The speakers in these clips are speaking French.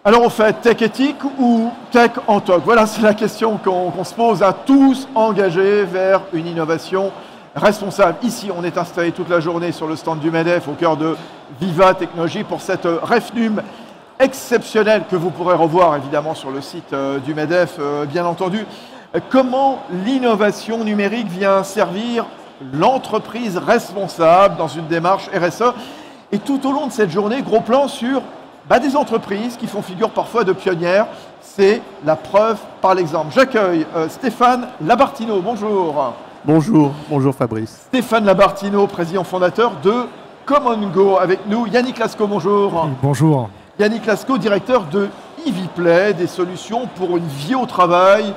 Alors on fait tech éthique ou tech en toc? Voilà, c'est la question qu'on se pose à tous engagés vers une innovation responsable. Ici, on est installé toute la journée sur le stand du MEDEF au cœur de Viva Technologie pour cette RefNum exceptionnelle que vous pourrez revoir évidemment sur le site du MEDEF, bien entendu. Comment l'innovation numérique vient servir l'entreprise responsable dans une démarche RSE? Et tout au long de cette journée, gros plan sur des entreprises qui font figure parfois de pionnières. C'est la preuve par l'exemple. J'accueille Stéphane Labartino. Bonjour. Bonjour Fabrice. Stéphane Labartino, président fondateur de Common Go. Avec nous, Yannick Lascaux, bonjour. Bonjour. Yannick Lascaux, directeur de EasyPlay, des solutions pour une vie au travail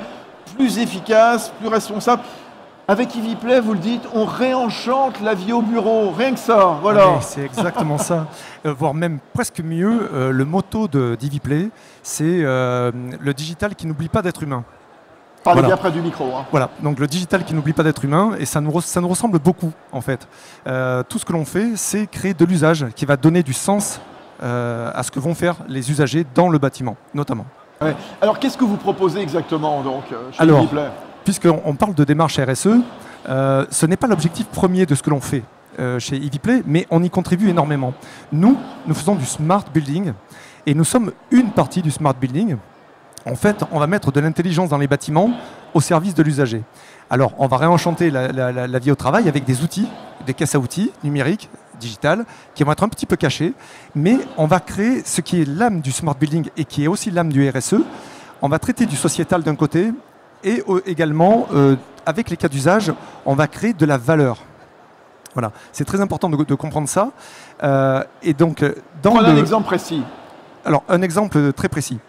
plus efficace, plus responsable. Avec EasyPlay, vous le dites, on réenchante la vie au bureau, rien que ça, voilà. Ah, c'est exactement ça, voire même presque mieux. Le motto d'EasyPlay, c'est le digital qui n'oublie pas d'être humain. Parlez bien près du micro. Hein. Voilà, donc le digital qui n'oublie pas d'être humain, et ça nous ressemble beaucoup en fait. Tout ce que l'on fait, c'est créer de l'usage qui va donner du sens à ce que vont faire les usagers dans le bâtiment, notamment. Ouais. Alors qu'est-ce que vous proposez exactement donc, chez EasyPlay ? Puisqu'on parle de démarche RSE, ce n'est pas l'objectif premier de ce que l'on fait chez EasyPlay, mais on y contribue énormément. Nous faisons du smart building et nous sommes une partie du smart building. En fait, on va mettre de l'intelligence dans les bâtiments au service de l'usager. Alors, on va réenchanter la vie au travail avec des outils, des caisses à outils numériques, digitales, qui vont être un petit peu cachés, mais on va créer ce qui est l'âme du smart building et qui est aussi l'âme du RSE. On va traiter du sociétal d'un côté, et également, avec les cas d'usage, on va créer de la valeur. Voilà, c'est très important de comprendre ça. Et donc, prenez un exemple précis. Alors, un exemple très précis.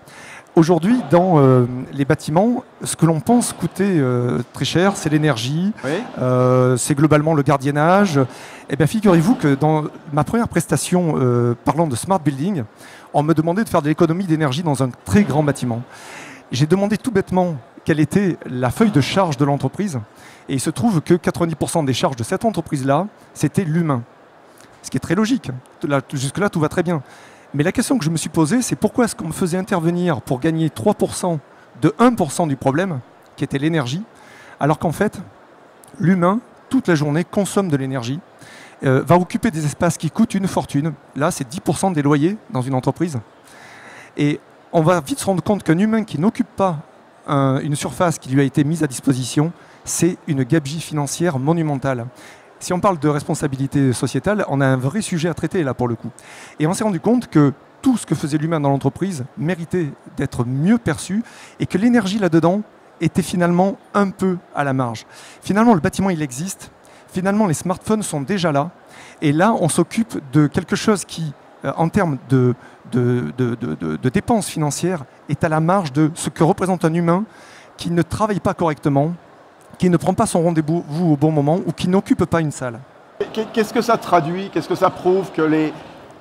Aujourd'hui, dans les bâtiments, ce que l'on pense coûter très cher, c'est l'énergie, oui. C'est globalement le gardiennage. Eh bien, figurez-vous que dans ma première prestation parlant de smart building, on me demandait de faire de l'économie d'énergie dans un très grand bâtiment. J'ai demandé tout bêtement quelle était la feuille de charge de l'entreprise. Et il se trouve que 90% des charges de cette entreprise-là, c'était l'humain. Ce qui est très logique. Jusque-là, tout va très bien. Mais la question que je me suis posée, c'est pourquoi est-ce qu'on me faisait intervenir pour gagner 3% de 1% du problème, qui était l'énergie, alors qu'en fait, l'humain, toute la journée, consomme de l'énergie, va occuper des espaces qui coûtent une fortune. Là, c'est 10% des loyers dans une entreprise. Et on va vite se rendre compte qu'un humain qui n'occupe pas une surface qui lui a été mise à disposition, c'est une gabegie financière monumentale. Si on parle de responsabilité sociétale, on a un vrai sujet à traiter là pour le coup. Et on s'est rendu compte que tout ce que faisait l'humain dans l'entreprise méritait d'être mieux perçu et que l'énergie là-dedans était finalement un peu à la marge. Finalement, le bâtiment, il existe. Finalement, les smartphones sont déjà là. Et là, on s'occupe de quelque chose qui, en termes de dépenses financières, est à la marge de ce que représente un humain qui ne travaille pas correctement, qui ne prend pas son rendez-vous au bon moment ou qui n'occupe pas une salle. Qu'est-ce que ça traduit? Qu'est-ce que ça prouve? Que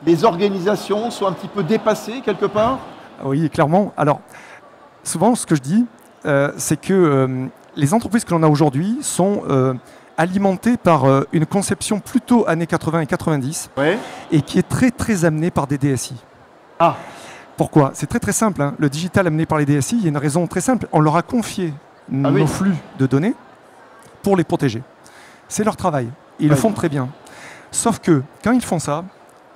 les organisations sont un petit peu dépassées quelque part? Oui, clairement. Alors, souvent, ce que je dis, c'est que les entreprises que l'on a aujourd'hui sont alimentées par une conception plutôt années 80 et 90, ouais. Et qui est très, très amenée par des DSI. Ah. Pourquoi? C'est très, très simple. Hein. Le digital amené par les DSI, il y a une raison très simple. On leur a confié nos flux de données pour les protéger. C'est leur travail. Ils le font très bien. Sauf que, quand ils font ça,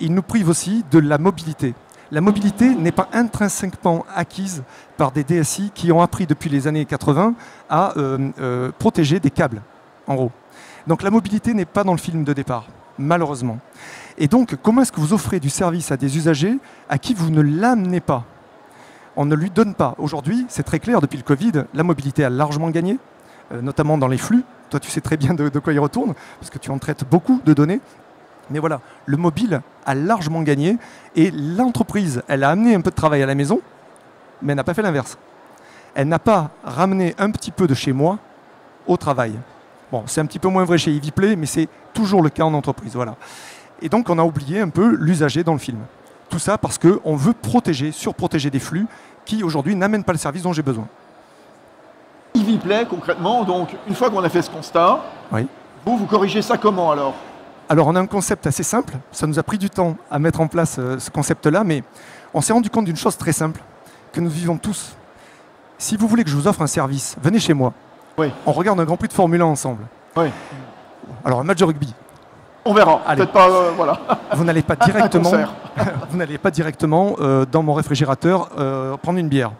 ils nous privent aussi de la mobilité. La mobilité n'est pas intrinsèquement acquise par des DSI qui ont appris depuis les années 80 à protéger des câbles, en gros. Donc la mobilité n'est pas dans le film de départ, malheureusement. Et donc, comment est-ce que vous offrez du service à des usagers à qui vous ne l'amenez pas? On ne lui donne pas. Aujourd'hui, c'est très clair, depuis le Covid, la mobilité a largement gagné, notamment dans les flux. Toi, tu sais très bien de quoi il retourne, parce que tu en traites beaucoup de données. Mais voilà, le mobile a largement gagné, et l'entreprise, elle a amené un peu de travail à la maison, mais elle n'a pas fait l'inverse. Elle n'a pas ramené un petit peu de chez moi au travail. Bon, c'est un petit peu moins vrai chez EasyPlay, mais c'est toujours le cas en entreprise. Voilà. Et donc, on a oublié un peu l'usager dans le film. Tout ça parce qu'on veut protéger, surprotéger des flux qui, aujourd'hui, n'amènent pas le service dont j'ai besoin. EasyPlay, concrètement, donc, une fois qu'on a fait ce constat, oui. Vous corrigez ça comment alors? Alors, on a un concept assez simple. Ça nous a pris du temps à mettre en place ce concept-là, mais on s'est rendu compte d'une chose très simple. que nous vivons tous. Si vous voulez que je vous offre un service, venez chez moi. Oui. On regarde un Grand Prix de Formule 1 ensemble. Oui. Alors, un match de rugby. On verra. Peut-être pas, voilà. Vous n'allez pas directement, vous n'allez pas directement dans mon réfrigérateur prendre une bière.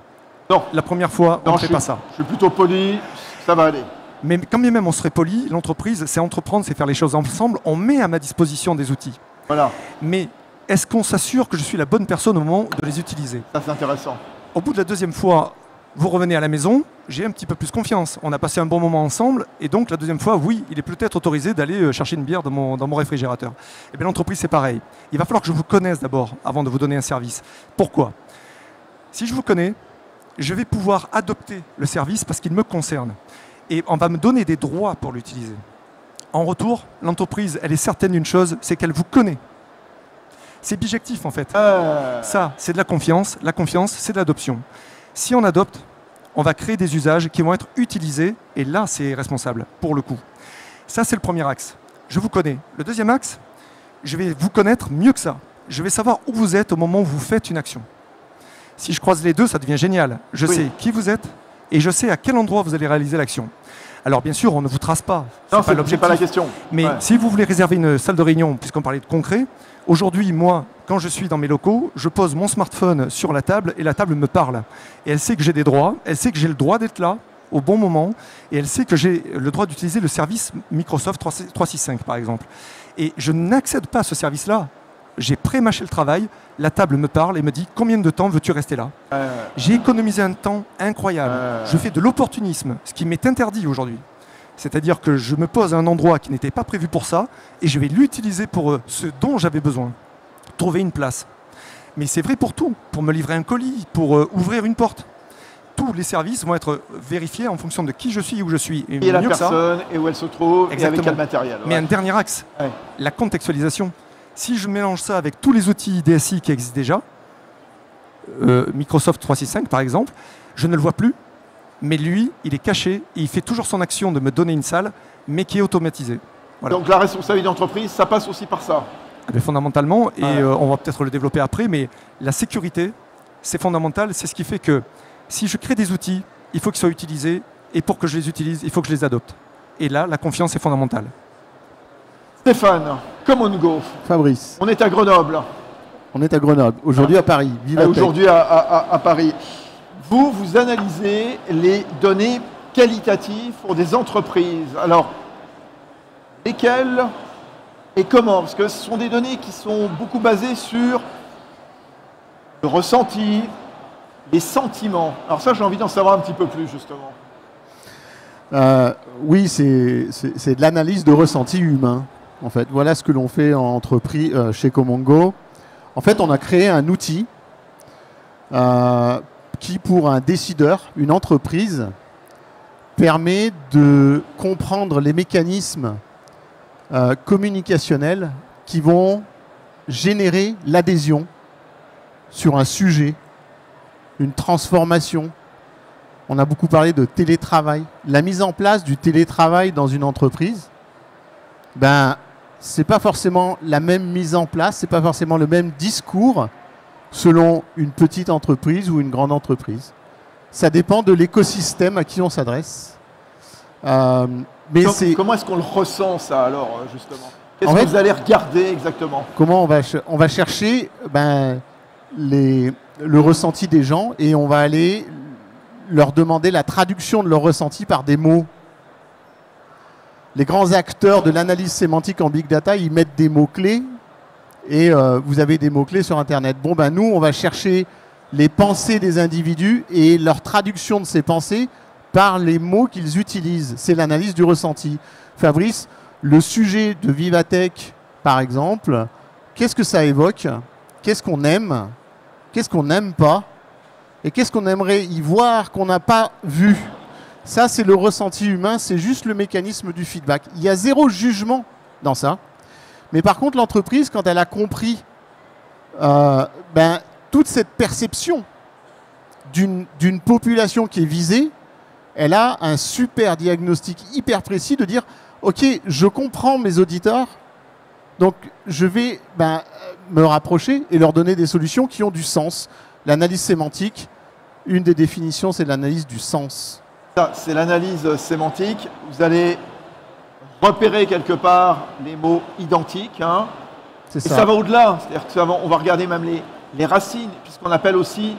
Non. La première fois, on ne fait pas ça. Je suis plutôt poli, ça va aller. Mais quand bien même on serait poli, l'entreprise, c'est entreprendre, c'est faire les choses ensemble. On met à ma disposition des outils. Voilà. Mais est-ce qu'on s'assure que je suis la bonne personne au moment de les utiliser? Ça, c'est intéressant. Au bout de la deuxième fois, vous revenez à la maison, j'ai un petit peu plus confiance. On a passé un bon moment ensemble, et donc la deuxième fois, oui, il est peut-être autorisé d'aller chercher une bière dans mon réfrigérateur. Et bien l'entreprise, c'est pareil. Il va falloir que je vous connaisse d'abord, avant de vous donner un service. Pourquoi? Si je vous connais, je vais pouvoir adopter le service parce qu'il me concerne. Et on va me donner des droits pour l'utiliser. En retour, l'entreprise, elle est certaine d'une chose, c'est qu'elle vous connaît. C'est bijectif en fait. Ça, c'est de la confiance. La confiance, c'est de l'adoption. Si on adopte, on va créer des usages qui vont être utilisés, et là, c'est responsable, pour le coup. Ça, c'est le premier axe. Je vous connais. Le deuxième axe, je vais vous connaître mieux que ça. Je vais savoir où vous êtes au moment où vous faites une action. Si je croise les deux, ça devient génial. Je sais qui vous êtes, et je sais à quel endroit vous allez réaliser l'action. Alors bien sûr, on ne vous trace pas. Non, c'est pas la question. Mais si vous voulez réserver une salle de réunion, puisqu'on parlait de concret, aujourd'hui, moi, quand je suis dans mes locaux, je pose mon smartphone sur la table et la table me parle. Et elle sait que j'ai des droits, elle sait que j'ai le droit d'être là au bon moment, et elle sait que j'ai le droit d'utiliser le service Microsoft 365, par exemple. Et je n'accède pas à ce service-là. J'ai pré-mâché le travail, la table me parle et me dit combien de temps veux-tu rester là. J'ai économisé un temps incroyable. Je fais de l'opportunisme, ce qui m'est interdit aujourd'hui. C'est-à-dire que je me pose à un endroit qui n'était pas prévu pour ça et je vais l'utiliser pour ce dont j'avais besoin. Trouver une place. Mais c'est vrai pour tout. Pour me livrer un colis, pour ouvrir une porte. Tous les services vont être vérifiés en fonction de qui je suis et où je suis. Et la personne, et où elle se trouve, et avec quel matériel. Mais un dernier axe, la contextualisation. Si je mélange ça avec tous les outils DSI qui existent déjà, Microsoft 365 par exemple, je ne le vois plus, mais lui, il est caché et il fait toujours son action de me donner une salle, mais qui est automatisée. Voilà. Donc la responsabilité d'entreprise, ça passe aussi par ça. Fondamentalement, et on va peut-être le développer après, mais la sécurité, c'est fondamental. C'est ce qui fait que si je crée des outils, il faut qu'ils soient utilisés, et pour que je les utilise, il faut que je les adopte. Et là, la confiance est fondamentale. Stéphane, come on go. Fabrice. On est à Grenoble. On est à Grenoble. Aujourd'hui à Paris. Aujourd'hui à Paris. Vous analysez les données qualitatives pour des entreprises. Alors, lesquelles et comment? Parce que ce sont des données qui sont beaucoup basées sur le ressenti, les sentiments. Alors ça, j'ai envie d'en savoir un petit peu plus, justement. Oui, c'est de l'analyse de ressenti humain. En fait, voilà ce que l'on fait en entreprise chez Come on Go. En fait, on a créé un outil qui, pour un décideur, une entreprise, permet de comprendre les mécanismes communicationnels qui vont générer l'adhésion sur un sujet, une transformation. On a beaucoup parlé de télétravail. La mise en place du télétravail dans une entreprise, c'est pas forcément la même mise en place, c'est pas forcément le même discours selon une petite entreprise ou une grande entreprise. Ça dépend de l'écosystème à qui on s'adresse. Comment est-ce qu'on le ressent, ça, alors, justement? Qu'est-ce que vous allez regarder exactement? Comment on va chercher le ressenti des gens et on va aller leur demander la traduction de leur ressenti par des mots. Les grands acteurs de l'analyse sémantique en big data, ils mettent des mots-clés et vous avez des mots-clés sur Internet. Bon, nous, on va chercher les pensées des individus et leur traduction de ces pensées par les mots qu'ils utilisent. C'est l'analyse du ressenti. Fabrice, le sujet de Vivatech, par exemple, qu'est-ce que ça évoque? Qu'est-ce qu'on aime? Qu'est-ce qu'on n'aime pas? Et qu'est-ce qu'on aimerait y voir qu'on n'a pas vu? Ça, c'est le ressenti humain, c'est juste le mécanisme du feedback. Il y a zéro jugement dans ça. Mais par contre, l'entreprise, quand elle a compris toute cette perception d'une population qui est visée, elle a un super diagnostic hyper précis de dire « Ok, je comprends mes auditeurs, donc je vais me rapprocher et leur donner des solutions qui ont du sens. » L'analyse sémantique, Une des définitions, c'est l'analyse du sens. C'est l'analyse sémantique. Vous allez repérer quelque part les mots identiques. Hein, et ça va au-delà. C'est-à-dire qu'on va regarder même les racines, puisqu'on appelle aussi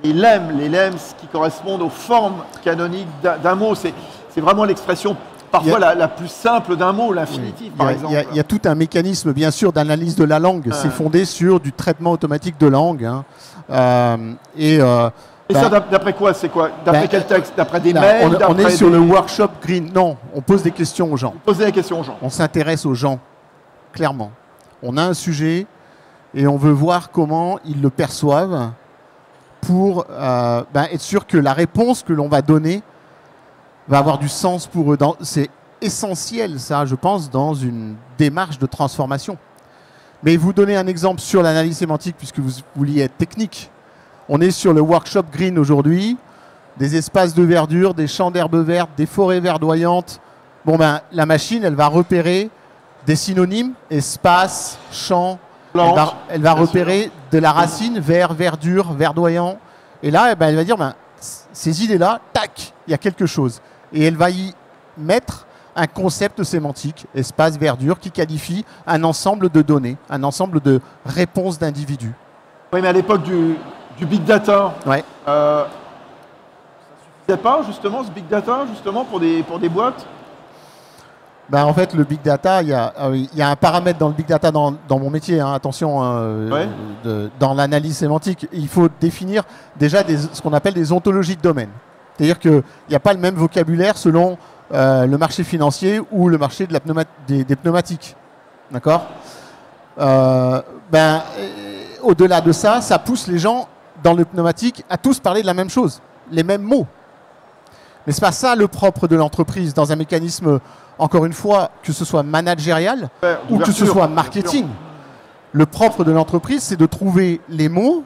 les lemmes qui correspondent aux formes canoniques d'un mot. C'est vraiment l'expression parfois la plus simple d'un mot, l'infinitif, par exemple. Il y a tout un mécanisme, bien sûr, d'analyse de la langue. C'est fondé sur du traitement automatique de langue. Hein. Et ça, d'après quoi? C'est quoi? D'après quel texte? D'après des mails? On est sur le workshop Green. Non, on pose des questions aux gens. Poser des questions aux gens. On s'intéresse aux gens, clairement. On a un sujet et on veut voir comment ils le perçoivent pour être sûr que la réponse que l'on va donner va avoir du sens pour eux. C'est essentiel, ça, je pense, dans une démarche de transformation. Mais vous donnez un exemple sur l'analyse sémantique, puisque vous vouliez être technique. On est sur le workshop Green aujourd'hui, des espaces de verdure, des champs d'herbes vertes, des forêts verdoyantes. Bon, la machine, elle va repérer des synonymes, espace, champ. Elle va repérer de la racine, vert, verdure, verdoyant. Et là, elle va dire, ces idées-là, tac, il y a quelque chose. Et elle va y mettre un concept sémantique, espace, verdure, qui qualifie un ensemble de données, un ensemble de réponses d'individus. Oui, mais à l'époque du big data, ouais. Ça suffisait pas justement ce big data justement pour des boîtes? En fait, le big data, il y a un paramètre dans le big data dans mon métier. Hein, attention, dans l'analyse sémantique, il faut définir déjà ce qu'on appelle des ontologies de domaine. C'est-à-dire qu'il n'y a pas le même vocabulaire selon le marché financier ou le marché de des pneumatiques. D'accord? Au-delà de ça, ça pousse les gens dans le pneumatique à tous parler de la même chose, les mêmes mots. Mais ce n'est pas ça le propre de l'entreprise dans un mécanisme, encore une fois, que ce soit managérial ou que ce soit marketing. Le propre de l'entreprise, c'est de trouver les mots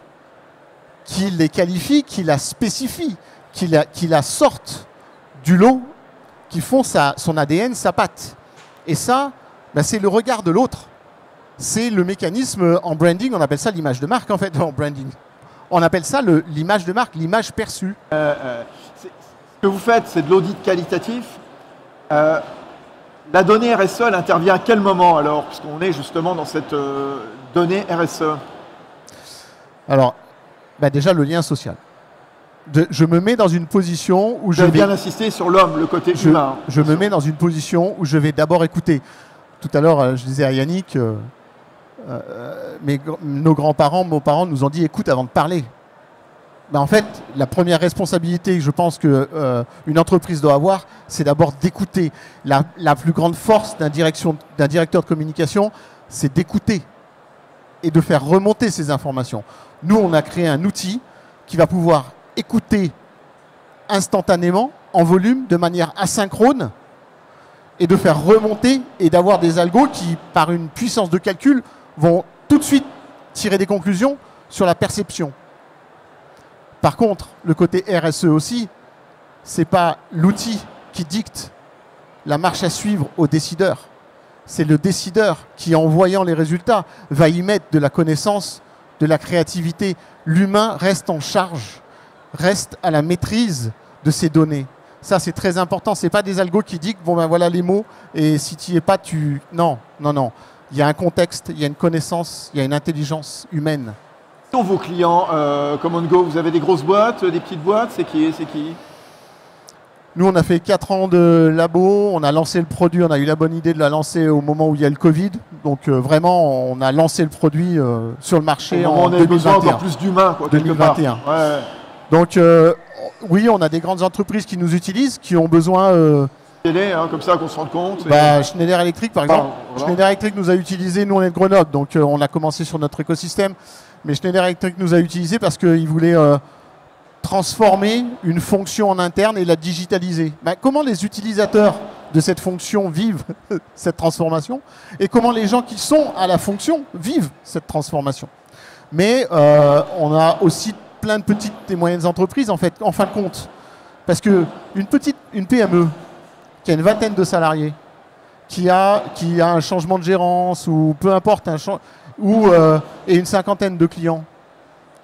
qui les qualifient, qui la spécifient, qui la sortent du lot, qui font son ADN, sa patte. Et ça, c'est le regard de l'autre. C'est le mécanisme en branding, on appelle ça l'image de marque en fait, en branding. On appelle ça l'image de marque, l'image perçue. Ce que vous faites, c'est de l'audit qualitatif. La donnée RSE, elle intervient à quel moment alors, puisqu'on est justement dans cette donnée RSE? Alors, déjà le lien social. Je me mets dans une position où je vais bien insister sur l'homme, le côté humain. Je me mets dans une position où je vais d'abord écouter. Tout à l'heure, je disais à Yannick, nos grands-parents, nos parents nous ont dit écoute avant de parler. En fait, la première responsabilité que je pense qu'une entreprise doit avoir, c'est d'abord d'écouter. La plus grande force d'un directeur de communication, c'est d'écouter et de faire remonter ces informations. Nous, on a créé un outil qui va pouvoir écouter instantanément, en volume, de manière asynchrone, et de faire remonter et d'avoir des algos qui, par une puissance de calcul, vont tout de suite tirer des conclusions sur la perception. Par contre, le côté RSE aussi, ce n'est pas l'outil qui dicte la marche à suivre au décideur. C'est le décideur qui, en voyant les résultats, va y mettre de la connaissance, de la créativité. L'humain reste en charge, reste à la maîtrise de ces données. Ça, c'est très important. Ce n'est pas des algos qui dictent, voilà les mots, et si tu n'y es pas, tu... Non. Il y a un contexte, il y a une connaissance, il y a une intelligence humaine. Qui sont vos clients Command Go? Vous avez des grosses boîtes, des petites boîtes? C'est qui? Nous, on a fait 4 ans de labo, on a lancé le produit, on a eu la bonne idée de la lancer au moment où il y a le Covid. Donc vraiment, on a lancé le produit sur le marché en 2021. On a besoin encore plus d'humains, 2021. Ouais. Donc oui, on a des grandes entreprises qui nous utilisent, qui ont besoin... comme ça qu'on se rende compte. Schneider Electric, par exemple. Voilà. Schneider Electric nous a utilisé, nous on est de Grenoble, donc on a commencé sur notre écosystème. Mais Schneider Electric nous a utilisé parce qu'il voulait transformer une fonction en interne et la digitaliser. Comment les utilisateurs de cette fonction vivent cette transformation et comment les gens qui sont à la fonction vivent cette transformation. Mais on a aussi plein de petites et moyennes entreprises en fin de compte. Parce qu'une PME qui a une vingtaine de salariés, qui a un changement de gérance ou peu importe, et une cinquantaine de clients,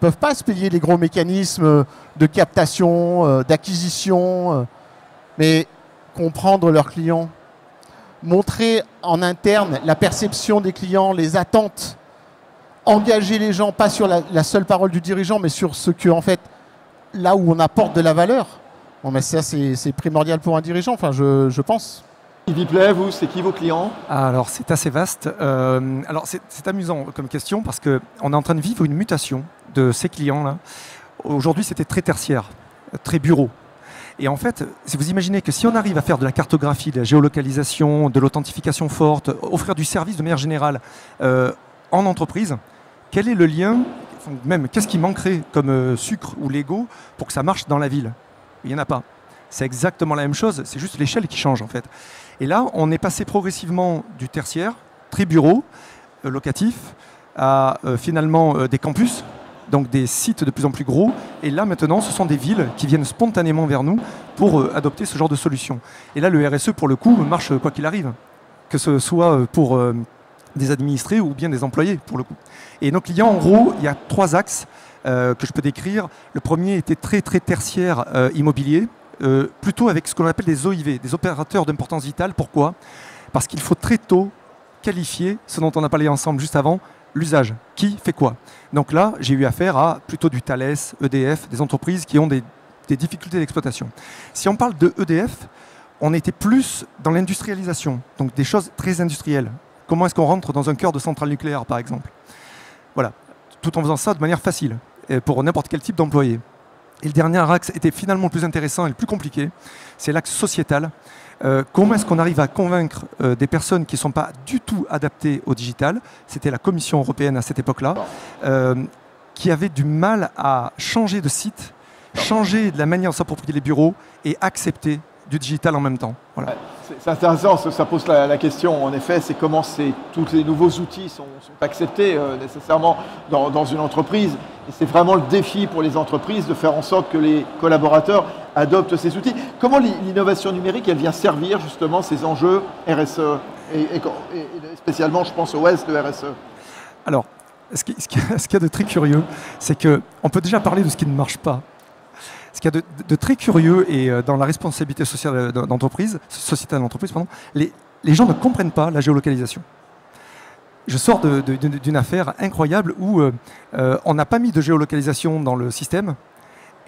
peuvent pas se payer les gros mécanismes de captation, d'acquisition, mais comprendre leurs clients, montrer en interne la perception des clients, les attentes, engager les gens, pas sur la seule parole du dirigeant, mais sur ce que, en fait, là où on apporte de la valeur. Bon, mais ça, c'est primordial pour un dirigeant, enfin, je pense. Yves Play, vous, c'est qui vos clients? Alors, c'est assez vaste. Alors, c'est amusant comme question parce qu'on est en train de vivre une mutation de ces clients-là. Aujourd'hui, c'était très tertiaire, très bureau. Et en fait, si vous imaginez que si on arrive à faire de la cartographie, de la géolocalisation, de l'authentification forte, offrir du service de manière générale en entreprise, quel est le lien, même qu'est-ce qui manquerait comme sucre ou Lego pour que ça marche dans la ville? Il n'y en a pas. C'est exactement la même chose, c'est juste l'échelle qui change en fait. Et là, on est passé progressivement du tertiaire, très bureau, locatif, à finalement des campus, donc des sites de plus en plus gros. Et là, maintenant, ce sont des villes qui viennent spontanément vers nous pour adopter ce genre de solution. Et là, le RSE, pour le coup, marche quoi qu'il arrive, que ce soit pour des administrés ou bien des employés, pour le coup. Et nos clients, en gros, il y a 3 axes que je peux décrire. Le premier était très tertiaire immobilier, plutôt avec ce qu'on appelle des OIV, des opérateurs d'importance vitale. Pourquoi? Parce qu'il faut très tôt qualifier ce dont on a parlé ensemble juste avant, l'usage. Qui fait quoi? Donc là, j'ai eu affaire à plutôt du Thales, EDF, des entreprises qui ont des difficultés d'exploitation. Si on parle de EDF, on était plus dans l'industrialisation, donc des choses très industrielles. Comment est-ce qu'on rentre dans un cœur de centrale nucléaire, par exemple? Voilà, tout en faisant ça de manière facile, pour n'importe quel type d'employé. Et le dernier axe était finalement le plus intéressant et le plus compliqué, c'est l'axe sociétal. Comment est-ce qu'on arrive à convaincre des personnes qui ne sont pas du tout adaptées au digital? C'était la Commission européenne à cette époque-là, qui avait du mal à changer de site, changer de la manière de s'approprier les bureaux et accepter du digital en même temps. Voilà. C'est intéressant, ça pose la question, en effet, c'est comment tous les nouveaux outils sont acceptés nécessairement dans une entreprise. Et c'est vraiment le défi pour les entreprises de faire en sorte que les collaborateurs adoptent ces outils. Comment l'innovation numérique, elle vient servir justement ces enjeux RSE et spécialement, je pense, au S de RSE? Alors, ce qu'il y a de très curieux, c'est qu'on peut déjà parler de ce qui ne marche pas. Ce qu'il y a de très curieux et dans la responsabilité sociale d'entreprise, sociétale d'entreprise, les gens ne comprennent pas la géolocalisation. Je sors d'une affaire incroyable où on n'a pas mis de géolocalisation dans le système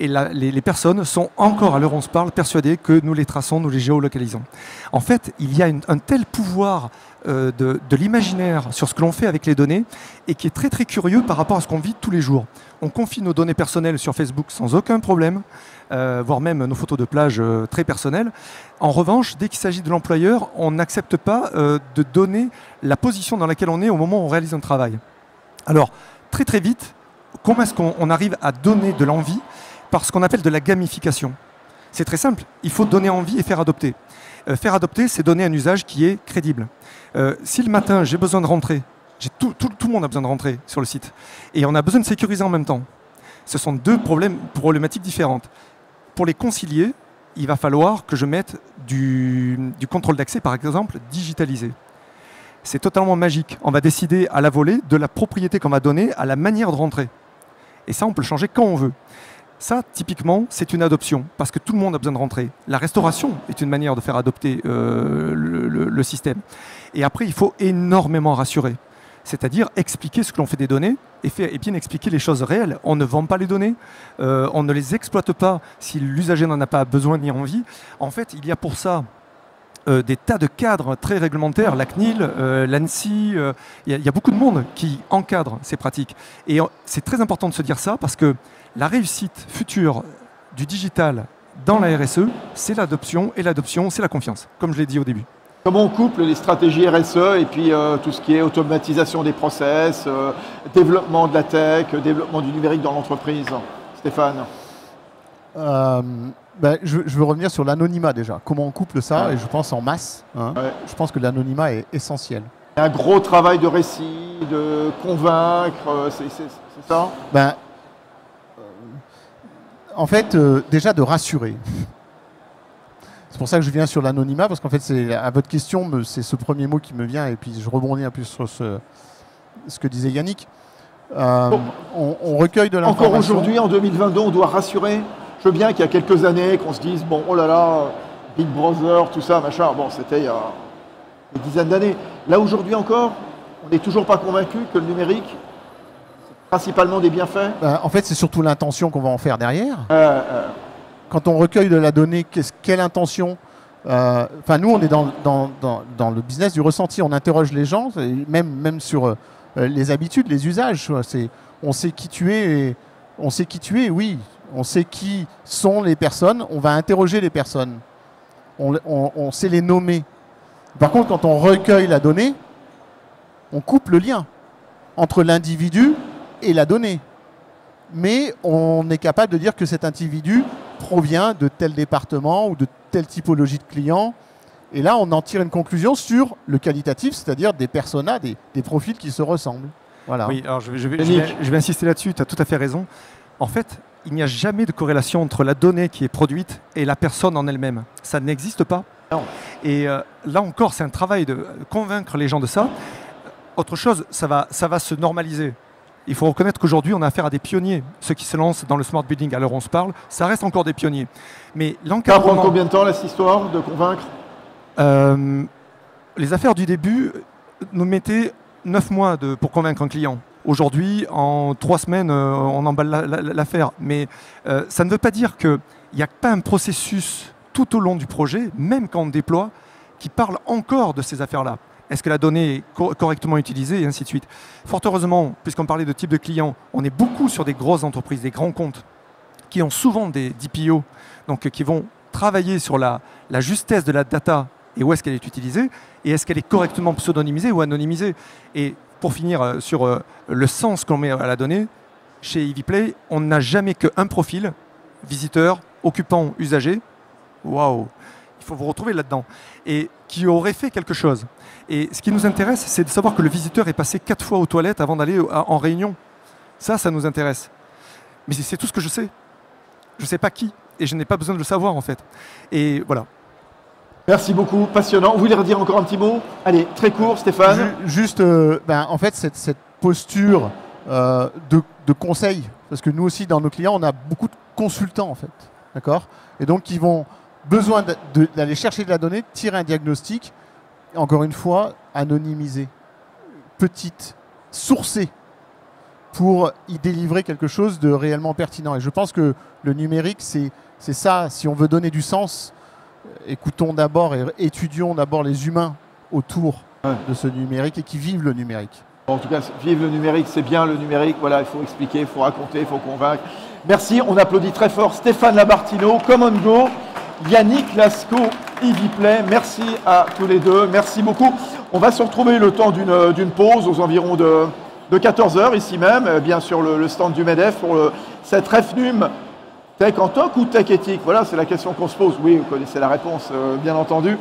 et les personnes sont encore, à l'heure où on se parle, persuadées que nous les traçons, nous les géolocalisons. En fait, il y a un tel pouvoir de l'imaginaire sur ce que l'on fait avec les données et qui est très curieux par rapport à ce qu'on vit tous les jours. On confie nos données personnelles sur Facebook sans aucun problème, voire même nos photos de plage très personnelles. En revanche, dès qu'il s'agit de l'employeur, on n'accepte pas de donner la position dans laquelle on est au moment où on réalise un travail. Alors, très vite, comment est-ce qu'on arrive à donner de l'envie par ce qu'on appelle de la gamification? C'est très simple, il faut donner envie et faire adopter. Faire adopter, c'est donner un usage qui est crédible. Si le matin, j'ai besoin de rentrer, tout le monde a besoin de rentrer sur le site, et on a besoin de sécuriser en même temps. Ce sont 2 problématiques différentes. Pour les concilier, il va falloir que je mette du contrôle d'accès, par exemple, digitalisé. C'est totalement magique. On va décider à la volée de la propriété qu'on va donner à la manière de rentrer. Et ça, on peut le changer quand on veut. Ça, typiquement, c'est une adoption, parce que tout le monde a besoin de rentrer. La restauration est une manière de faire adopter le système. Et après, il faut énormément rassurer. C'est-à-dire expliquer ce que l'on fait des données et bien expliquer les choses réelles. On ne vend pas les données, on ne les exploite pas si l'usager n'en a pas besoin ni envie. En fait, il y a pour ça des tas de cadres très réglementaires, la CNIL, l'ANSSI, il y a beaucoup de monde qui encadre ces pratiques. Et c'est très important de se dire ça parce que la réussite future du digital dans la RSE, c'est l'adoption, et l'adoption, c'est la confiance, comme je l'ai dit au début. Comment on couple les stratégies RSE et puis tout ce qui est automatisation des process, développement de la tech, développement du numérique dans l'entreprise? Stéphane? Je veux revenir sur l'anonymat déjà. Comment on couple ça? Et je pense en masse. Je pense que l'anonymat est essentiel. Il y a un gros travail de récit, de convaincre, c'est ça? En fait, déjà de rassurer. C'est pour ça que je viens sur l'anonymat, parce qu'en fait, à votre question, c'est ce premier mot qui me vient, et puis je rebondis un peu sur ce que disait Yannick. On recueille de l'information. Encore aujourd'hui, en 2022, on doit rassurer. Je veux bien qu'il y a quelques années qu'on se dise, bon, oh là là, Big Brother, tout ça, machin. Bon, c'était il y a des dizaines d'années. Là, aujourd'hui encore, on n'est toujours pas convaincu que le numérique, c'est principalement des bienfaits. En fait, c'est surtout l'intention qu'on va en faire derrière. Quand on recueille de la donnée, quelle intention nous, on est dans le business du ressenti. On interroge les gens, même sur les habitudes, les usages. On sait qui tu es, oui. On sait qui sont les personnes. On va interroger les personnes. On sait les nommer. Par contre, quand on recueille la donnée, on coupe le lien entre l'individu et la donnée. Mais on est capable de dire que cet individu provient de tel département ou de telle typologie de client. Et là, on en tire une conclusion sur le qualitatif, c'est-à-dire des personas, des profils qui se ressemblent. Voilà. Oui, alors je vais insister là-dessus, tu as tout à fait raison. En fait, il n'y a jamais de corrélation entre la donnée qui est produite et la personne en elle-même. Ça n'existe pas. Non. Et là encore, c'est un travail de convaincre les gens de ça. Autre chose, ça va se normaliser. Il faut reconnaître qu'aujourd'hui, on a affaire à des pionniers. Ceux qui se lancent dans le smart building à l'heure où on se parle, ça reste encore des pionniers. Mais l'encadrement... Ça prend combien de temps, cette histoire, de convaincre Les affaires du début nous mettaient 9 mois pour convaincre un client. Aujourd'hui, en 3 semaines, on emballe l'affaire. Mais ça ne veut pas dire qu'il n'y a pas un processus tout au long du projet, même quand on déploie, qui parle encore de ces affaires-là. Est-ce que la donnée est correctement utilisée et ainsi de suite. Fort heureusement, puisqu'on parlait de type de client, on est beaucoup sur des grosses entreprises, des grands comptes, qui ont souvent des DPO, donc qui vont travailler sur la justesse de la data et où est-ce qu'elle est utilisée, et est-ce qu'elle est correctement pseudonymisée ou anonymisée. Et pour finir sur le sens qu'on met à la donnée, chez EasyPlay, on n'a jamais qu'un profil, visiteur, occupant, usager. Waouh, il faut vous retrouver là-dedans. Et qui aurait fait quelque chose. Et ce qui nous intéresse, c'est de savoir que le visiteur est passé 4 fois aux toilettes avant d'aller en réunion. Ça nous intéresse. Mais c'est tout ce que je sais. Je ne sais pas qui, et je n'ai pas besoin de le savoir en fait. Et voilà. Merci beaucoup, passionnant. Vous voulez redire encore un petit mot? Allez, très court, Stéphane. Juste, en fait, cette posture de conseil, parce que nous aussi, dans nos clients, on a beaucoup de consultants, en fait. D'accord? Et donc, ils vont besoin d'aller chercher de la donnée, tirer un diagnostic, encore une fois, anonymiser, petite, sourcée, pour y délivrer quelque chose de réellement pertinent. Et je pense que le numérique, c'est ça. Si on veut donner du sens, écoutons d'abord et étudions d'abord les humains autour de ce numérique et qui vivent le numérique. En tout cas, vivre le numérique, c'est bien le numérique. Voilà, il faut expliquer, il faut raconter, il faut convaincre. Merci, on applaudit très fort Stéphane Labartino, Common Go, Yannick Lascaux, EasyPlay. Merci à tous les deux, merci beaucoup. On va se retrouver le temps d'une pause aux environs de 14h ici même, bien sur le stand du MEDEF pour cette REFNUM Tech en TOC ou Tech éthique. Voilà, c'est la question qu'on se pose. Oui, vous connaissez la réponse, bien entendu.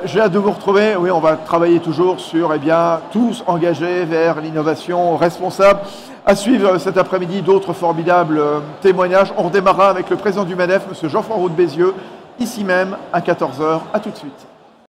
J'ai hâte de vous retrouver. Oui, on va travailler toujours sur, tous engagés vers l'innovation responsable. À suivre cet après-midi, d'autres formidables témoignages. On redémarrera avec le président du MEDEF, M. Jean-François Roux de Bézieux, ici même à 14h. À tout de suite.